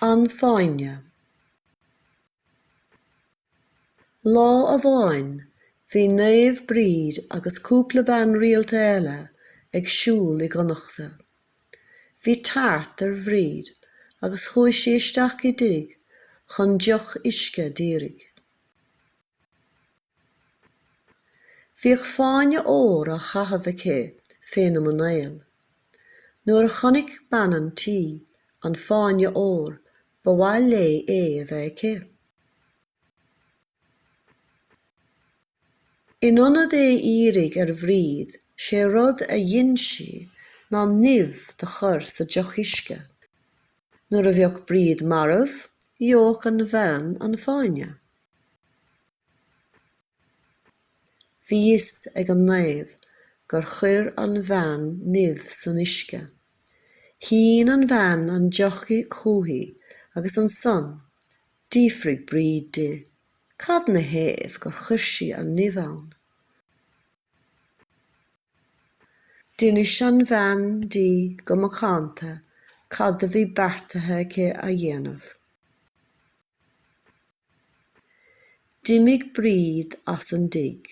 An fáinne. Lá a bháin, bhí naomh bríd agus cúpla bean rialta eile ag siúl I gconaachta. Bhí teart ar bhríd agus chuaigh sí isteach I dig chun deoch uisce dírig. Bhíodh fáinne ór a chaitheamh aici féin am an éal. Nuair a chonig beanán tí an fáinne ór ba mhaith lé a bheith aici. In ionad é írig ar bhríd sé rud a dhéansaí ná nimh de chur sa deoch uisce. Nuair a bheadh bríd marbh, gheodh an bhean an fáinne. Bhí is ag an naomh gur chuir an bhean nimh san uisce. Shín an bhean an deochaí cúthaí agus an son, dífrigh bríd di, cad na héamh gur chuir sí an nimh ann. D'inis an bhean di go mo chánta cad a bhí beartaithe aici a dhéanamh. D'imigh bríd as an dig.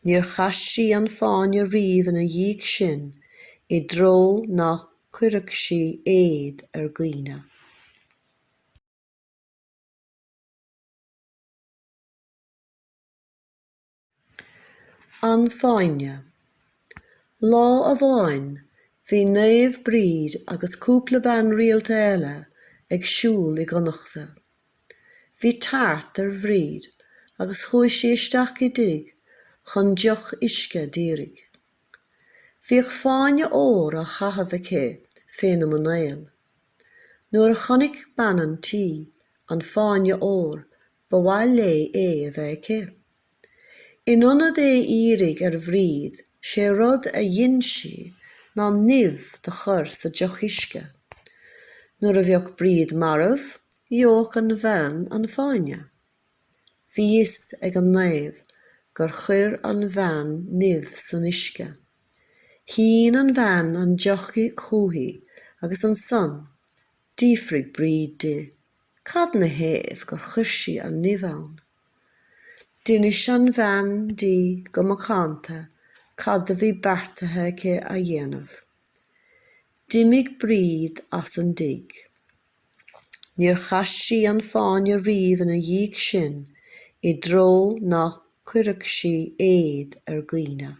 Níor chas sí an fáinne riamh ina dhiaidh sin I dtreo nach cuireadh sí éad ar dhaoine. An fáinne. Lá a bháin, bhí naomh bríd agus cúpla bean rialta eile ag siúl I gconaachta. Bhí teart ar bhríd agus chuaigh sí isteach I dig chun deoch uisce dírig. Bhíodh fáinne ór a chaitheamh aici féin am an éal. Nuair a chonig beanán tí an fáinne ór ba mhaith lé a bheith aici. In ionad é írig ar bhríd sé rud a dhéansaí ná nimh de chur sa deoch uisce. Nuair a bheadh bríd marbh, gheodh an bhean an fáinne. Bhí is ag an naomh gur chuir an bhean nimh san uisce. Shín an bhean an deochaí cúthaí agus an son, dífrigh bríd di, cad na héamh gur chuir sí an nimh ann. D'inis an bhean di go mo chánta cad a bhí beartaithe aici a dhéanamh. D'imigh bríd as an dig. Níor chas sí an fáinne riamh ina dhiaidh sin I dtreo nach cuireadh sí éad ar dhaoine.